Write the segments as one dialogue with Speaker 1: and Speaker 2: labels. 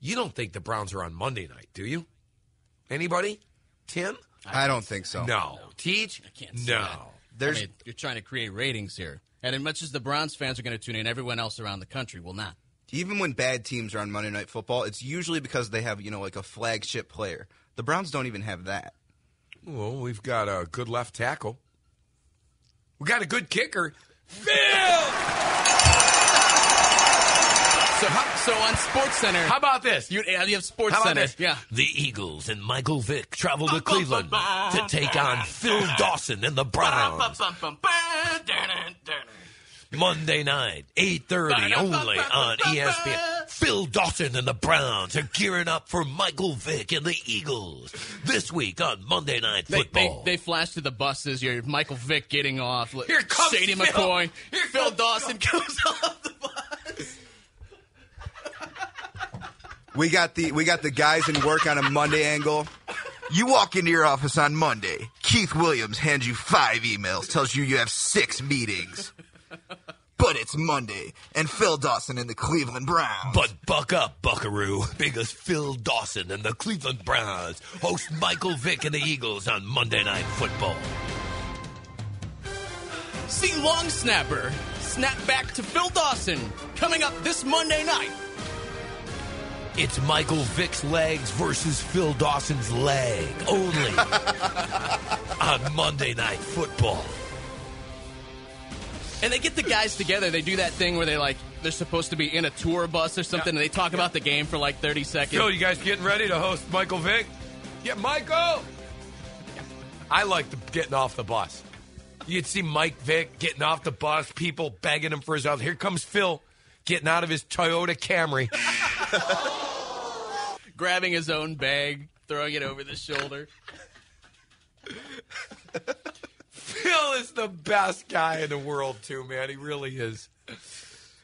Speaker 1: You don't think the Browns are on Monday night, do you? Anybody? Tim?
Speaker 2: I don't think so.
Speaker 1: No. Teach?
Speaker 3: I can't see that. You're trying to create ratings here. And as much as the Browns fans are going to tune in, everyone else around the country will not.
Speaker 2: Even when bad teams are on Monday Night Football, it's usually because they have, like a flagship player. The Browns don't even have that.
Speaker 1: Well, we've got a good left tackle. We got a good kicker. Phil!
Speaker 3: So on SportsCenter.
Speaker 1: How about this?
Speaker 3: You have SportsCenter. Yeah.
Speaker 1: The Eagles and Michael Vick travel to Cleveland to take on Phil Dawson and the Browns. Monday night, 8:30, only on ESPN. Phil Dawson and the Browns are gearing up for Michael Vick and the Eagles this week on Monday Night Football.
Speaker 3: They flash to the buses. You're Michael Vick getting off.
Speaker 1: Here comes
Speaker 3: Shady
Speaker 1: Phil.
Speaker 3: McCoy. Phil Dawson goes off the bus.
Speaker 2: We got the guys in work on a Monday angle. You walk into your office on Monday. Keith Williams hands you 5 emails, tells you have 6 meetings. But it's Monday, and Phil Dawson and the Cleveland Browns.
Speaker 1: But buck up, buckaroo, because Phil Dawson and the Cleveland Browns host Michael Vick and the Eagles on Monday Night Football.
Speaker 3: See Long Snapper snap back to Phil Dawson coming up this Monday night.
Speaker 1: It's Michael Vick's legs versus Phil Dawson's leg only on Monday Night Football.
Speaker 3: And they get the guys together. They do that thing where they're supposed to be in a tour bus or something, and they talk about the game for 30 seconds.
Speaker 1: Phil, you guys getting ready to host Michael Vick? Yeah, Michael! I like getting off the bus. You'd see Mike Vick getting off the bus, people begging him for his house. Here comes Phil getting out of his Toyota Camry.
Speaker 3: Grabbing his own bag, throwing it over the shoulder.
Speaker 1: Phil is the best guy in the world, too, man. He really is.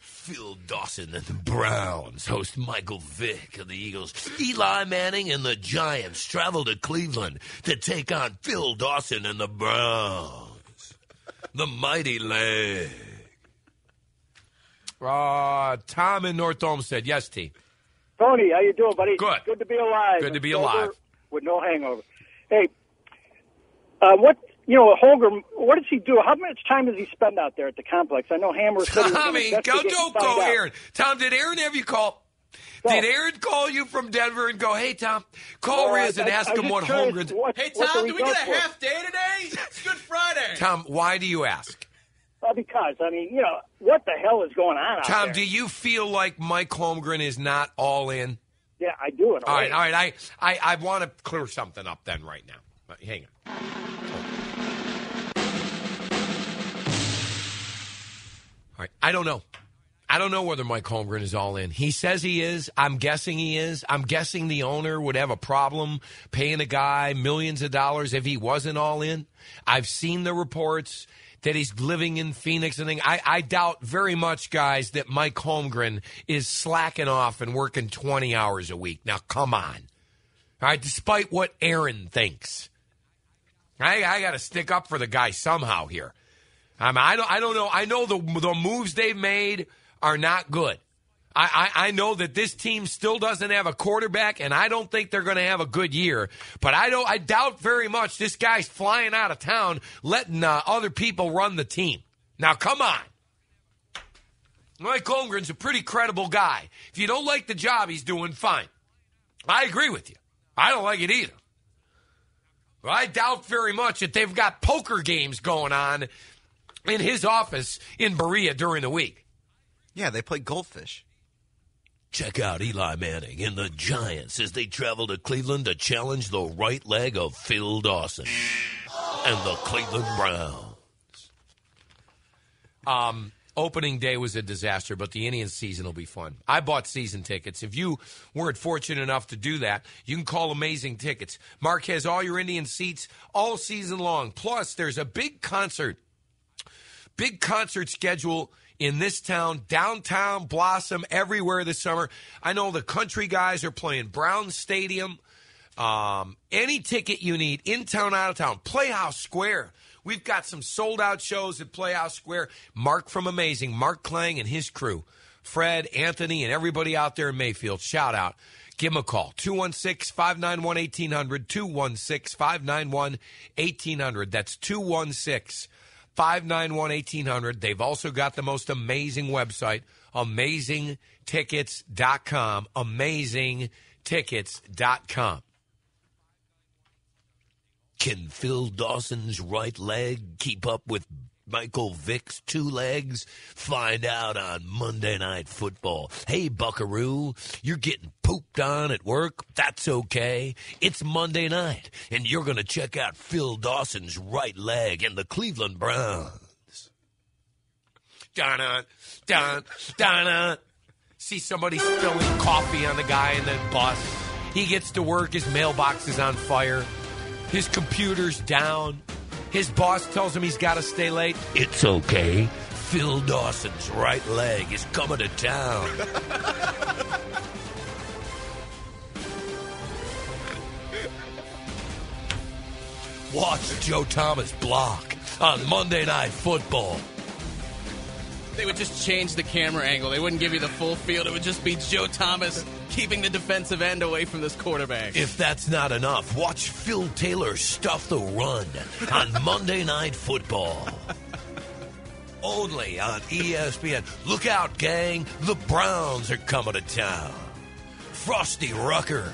Speaker 1: Phil Dawson and the Browns host Michael Vick and the Eagles. Eli Manning and the Giants travel to Cleveland to take on Phil Dawson and the Browns. The mighty leg. Tom in North Olmsted. Yes, T.
Speaker 4: Tony, how you doing, buddy?
Speaker 1: Good.
Speaker 4: Good to be alive.
Speaker 1: Good to be alive.
Speaker 4: With no hangover. Hey, Holger, what does he do? How much time does he spend out there at the complex? I know Hammer said
Speaker 1: Tommy, don't go, Aaron. Tom, did Aaron have you call? No. Did Aaron call you from Denver and go, hey, Tom, call Riz and ask him what Holmgren's...
Speaker 3: Hey, Tom, do we get a half day today? It's Good Friday.
Speaker 1: Tom, why do you ask?
Speaker 4: Because, what the hell is going on out
Speaker 1: Tom,
Speaker 4: there?
Speaker 1: do you feel like Mike Holmgren is not all in?
Speaker 4: Yeah, I do.
Speaker 1: All right. I want to clear something up then right now. Hang on. All right. I don't know. I don't know whether Mike Holmgren is all in. He says he is. I'm guessing he is. I'm guessing the owner would have a problem paying a guy millions of dollars if he wasn't all in. I've seen the reports that he's living in Phoenix and things. I doubt very much, guys, that Mike Holmgren is slacking off and working 20 hours a week. Now, come on. All right, despite what Aaron thinks. I got to stick up for the guy somehow here. I don't know. I know the moves they've made are not good. I know that this team still doesn't have a quarterback, and I don't think they're going to have a good year. But I doubt very much this guy's flying out of town, letting other people run the team. Now, come on. Mike Holmgren's a pretty credible guy. If you don't like the job he's doing, fine. I agree with you. I don't like it either. But I doubt very much that they've got poker games going on in his office in Berea during the week.
Speaker 2: Yeah, they play goldfish.
Speaker 1: Check out Eli Manning and the Giants as they travel to Cleveland to challenge the right leg of Phil Dawson and the Cleveland Browns. Opening day was a disaster, but the Indians season will be fun. I bought season tickets. If you weren't fortunate enough to do that, you can call Amazing Tickets. Mark has all your Indian seats all season long. Plus, there's a big concert schedule in this town, downtown, Blossom, everywhere this summer. I know the country guys are playing Brown Stadium. Any ticket you need, in town, out of town, Playhouse Square. We've got some sold-out shows at Playhouse Square. Mark from Amazing, Mark Klang and his crew Fred, Anthony, and everybody out there in Mayfield, shout out. Give them a call, 216-591-1800, 216-591-1800. That's 216-591-1800. They've also got the most amazing website, amazingtickets.com, amazingtickets.com. Can Phil Dawson's right leg keep up with Michael Vick's two legs? Find out on Monday Night Football. Hey, buckaroo, you're getting pooped on at work? That's okay. It's Monday night, and you're going to check out Phil Dawson's right leg and the Cleveland Browns. Dun-dun, dun, dun-dun. See somebody spilling coffee on the guy in the bus. He gets to work, his mailbox is on fire. His computer's down. His boss tells him he's got to stay late. It's okay. Phil Dawson's right leg is coming to town. Watch Joe Thomas block on Monday Night Football.
Speaker 3: They would just change the camera angle. They wouldn't give you the full field. It would just be Joe Thomas keeping the defensive end away from this quarterback.
Speaker 1: If that's not enough, watch Phil Taylor stuff the run on Monday Night Football. Only on ESPN. Look out, gang. The Browns are coming to town. Frosty Rucker.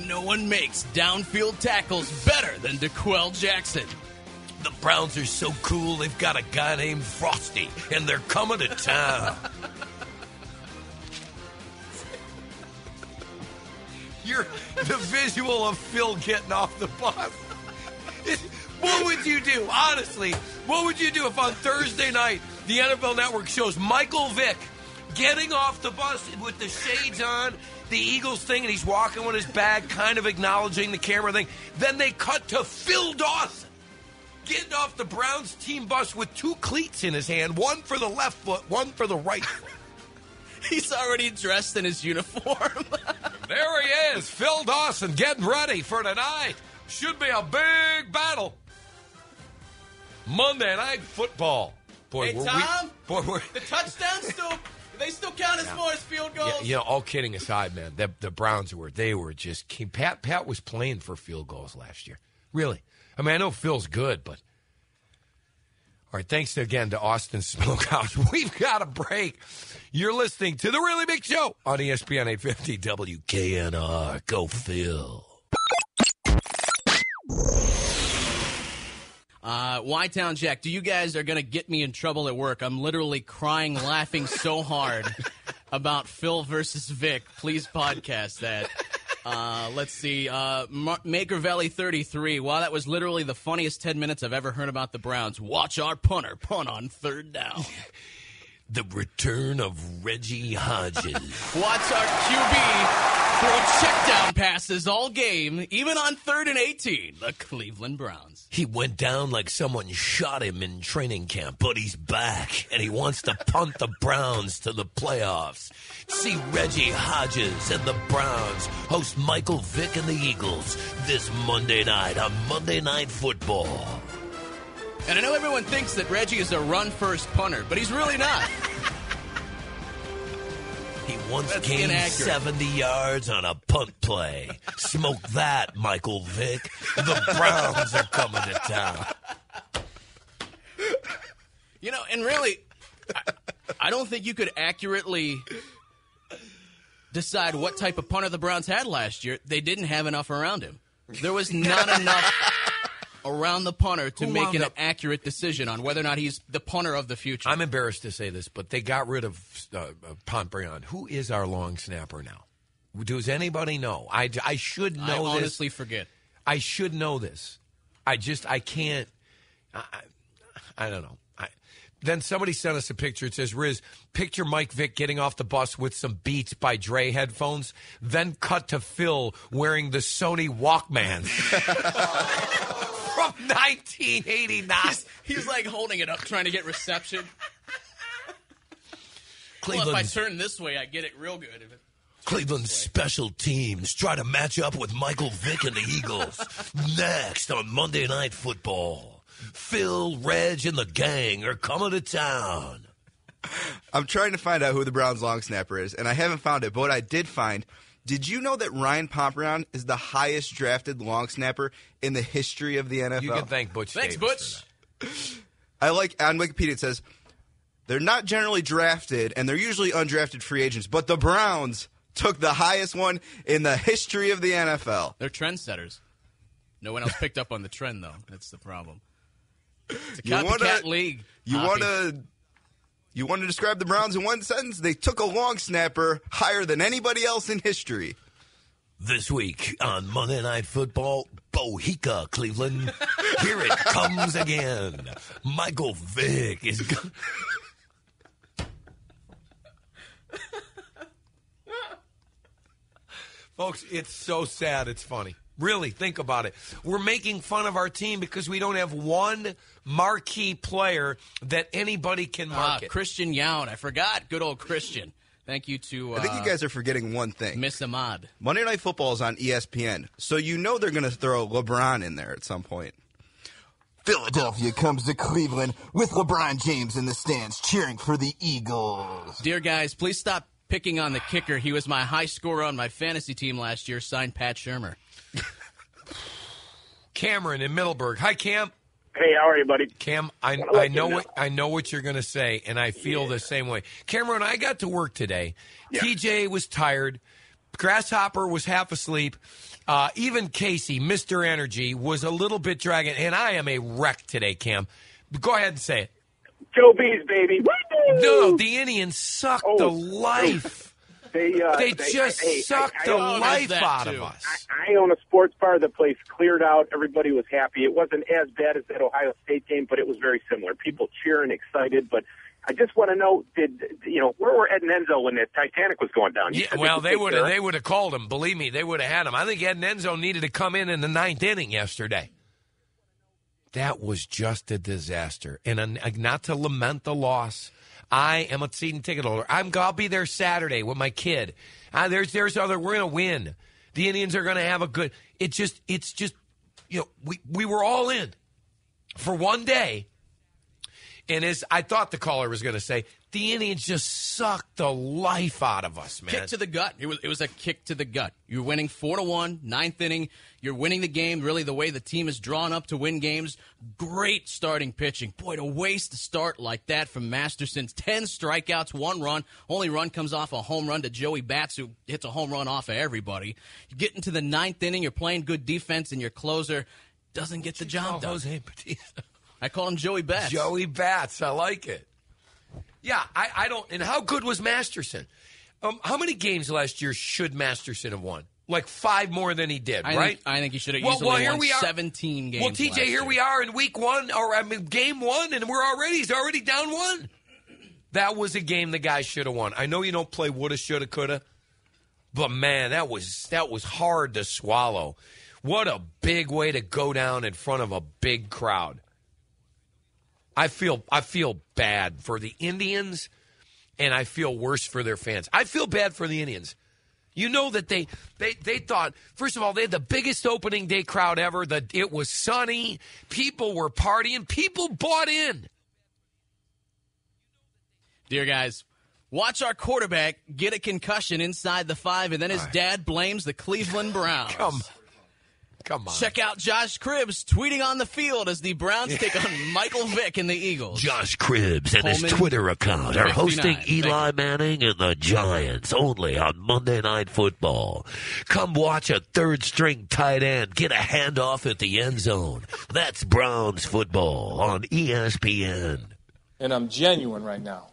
Speaker 3: No one makes downfield tackles better than DeQuell Jackson.
Speaker 1: The Browns are so cool, they've got a guy named Frosty, and they're coming to town. The visual of Phil getting off the bus. What would you do? Honestly, what would you do if on Thursday night the NFL Network shows Michael Vick getting off the bus with the shades on, the Eagles thing, and he's walking with his bag, kind of acknowledging the camera thing. Then they cut to Phil Dawson getting off the Browns team bus with two cleats in his hand, one for the left foot, one for the right foot.
Speaker 3: He's already dressed in his uniform.
Speaker 1: There he is, Phil Dawson, getting ready for tonight. Should be a big battle. Monday Night Football. Boy,
Speaker 3: hey, Tom, the touchdowns they still count as far as field goals?
Speaker 1: Yeah, all kidding aside, man, the Browns were just Pat was playing for field goals last year. Really. I mean, I know Phil's good, but all right, thanks again to Austin Smokehouse. We've got a break. You're listening to The Really Big Show on ESPN 850 WKNR. Go Phil.
Speaker 3: Y-Town Jack, you guys are going to get me in trouble at work. I'm literally crying, laughing so hard about Phil versus Vic. Please podcast that. Let's see. Maker Valley 33. Wow, that was literally the funniest 10 minutes I've ever heard about the Browns. Watch our punter punt on third down.
Speaker 1: The return of Reggie Hodges.
Speaker 3: Watch our QB throw check-down passes all game, even on 3rd and 18. The Cleveland Browns.
Speaker 1: He went down like someone shot him in training camp, but he's back, and he wants to punt the Browns to the playoffs. See Reggie Hodges and the Browns host Michael Vick and the Eagles this Monday night on Monday Night Football.
Speaker 3: And I know everyone thinks that Reggie is a run-first punter, but he's really not.
Speaker 1: He once gained 70 yards on a punt play. Smoke that, Michael Vick. The Browns are coming to town.
Speaker 3: You know, and really, I don't think you could accurately decide what type of punter the Browns had last year. They didn't have enough around him. There was not enough around the punter to make an accurate decision on whether or not he's the punter of the future.
Speaker 1: I'm embarrassed to say this, but they got rid of Pontbriand. Who is our long snapper now? Does anybody know? I should know this.
Speaker 3: I honestly forget.
Speaker 1: I should know this. I can't. I don't know. Then somebody sent us a picture. It says, Riz, picture Mike Vick getting off the bus with some Beats by Dre headphones, then cut to Phil wearing the Sony Walkman from 1989.
Speaker 3: He's like holding it up, trying to get reception. Well, if I turn this way, I get it real good.
Speaker 1: Cleveland's special teams try to match up with Michael Vick and the Eagles next on Monday Night Football. Phil, Reg, and the gang are coming to town.
Speaker 2: I'm trying to find out who the Browns long snapper is, and I haven't found it. But what I did find, did you know that Ryan Pomeroy is the highest drafted long snapper in the history of the NFL?
Speaker 1: You can thank Butch.
Speaker 3: Thanks,
Speaker 1: Davis
Speaker 3: Butch.
Speaker 2: I like on Wikipedia it says they're not generally drafted, and they're usually undrafted free agents. But the Browns took the highest one in the history of the NFL.
Speaker 3: They're trendsetters. No one else picked up on the trend, though. That's the problem. It's a copycat league.
Speaker 2: You want to describe the Browns in one sentence? They took a long snapper higher than anybody else in history.
Speaker 1: This week on Monday Night Football, Bohica, Cleveland. Here it comes again. Michael Vick is going. Folks, it's so sad. It's funny. Really, think about it. We're making fun of our team because we don't have one marquee player that anybody can market.
Speaker 3: Christian Youn. I forgot. Good old Christian. Thank you to
Speaker 2: I think you guys are forgetting one thing.
Speaker 3: Miss Ahmad.
Speaker 2: Monday Night Football is on ESPN, so you know they're going to throw LeBron in there at some point. Philadelphia comes to Cleveland with LeBron James in the stands cheering for the Eagles.
Speaker 3: Dear guys, please stop picking on the kicker. He was my high scorer on my fantasy team last year, signed Pat Shurmur.
Speaker 1: Cameron in Middleburg. Hi, Cam.
Speaker 4: Hey, how are you, buddy?
Speaker 1: Cam, I know what you're going to say, and I feel the same way. Cameron, I got to work today. Yeah. TJ was tired. Grasshopper was half asleep. Even Casey, Mr. Energy, was a little bit dragging, and I am a wreck today, Cam. Go ahead and say it.
Speaker 4: Joe B's, baby.
Speaker 1: No, the Indians sucked the life. They just sucked the life out of us.
Speaker 4: I own a sports bar. The place cleared out. Everybody was happy. It wasn't as bad as that Ohio State game, but it was very similar. People cheering, excited. But I just want to know, where were Ed and Enzo when the Titanic was going down?
Speaker 1: Yeah, well, they would have called him. Believe me, they would have had him. I think Ed and Enzo needed to come in the ninth inning yesterday. That was just a disaster. And not to lament the loss. I am a season ticket holder. I'll be there Saturday with my kid. There's other. We're going to win. The Indians are going to have a good. It's just. We were all in for one day, and as I thought the caller was going to say, the Indians just sucked the life out of us, man.
Speaker 3: Kick to the gut. It was a kick to the gut. You're winning 4-1, ninth inning. You're winning the game, really the way the team is drawn up to win games. Great starting pitching. Boy, to waste a start like that from Masterson. 10 strikeouts, 1 run. Only run comes off a home run to Joey Bats, who hits a home run off of everybody. You get into the ninth inning, you're playing good defense, and your closer doesn't get the job done.
Speaker 1: Jose Bautista.
Speaker 3: I call him Joey Bats.
Speaker 1: Joey Bats. I like it. Yeah, I don't. And how good was Masterson? How many games last year should Masterson have won? Like 5 more than he did, right?
Speaker 3: I think he should have easily won 17 games.
Speaker 1: Well, TJ, here we are in week 1, game 1, and he's already down 1. That was a game the guy should have won. I know you don't play woulda, shoulda, coulda, but man, that was hard to swallow. What a big way to go down in front of a big crowd. I feel bad for the Indians, and I feel worse for their fans. I feel bad for the Indians. You know that they thought, first of all, they had the biggest opening day crowd ever. It was sunny. People were partying. People bought in.
Speaker 3: Dear guys, watch our quarterback get a concussion inside the 5, and then his dad blames the Cleveland Browns.
Speaker 1: Come on.
Speaker 3: Check out Josh Cribbs tweeting on the field as the Browns take on Michael Vick and the Eagles.
Speaker 1: Josh Cribbs and his Twitter account are hosting Eli Manning and the Giants only on Monday Night Football. Come watch a third-string tight end get a handoff at the end zone. That's Browns football on ESPN.
Speaker 5: And I'm genuine right now.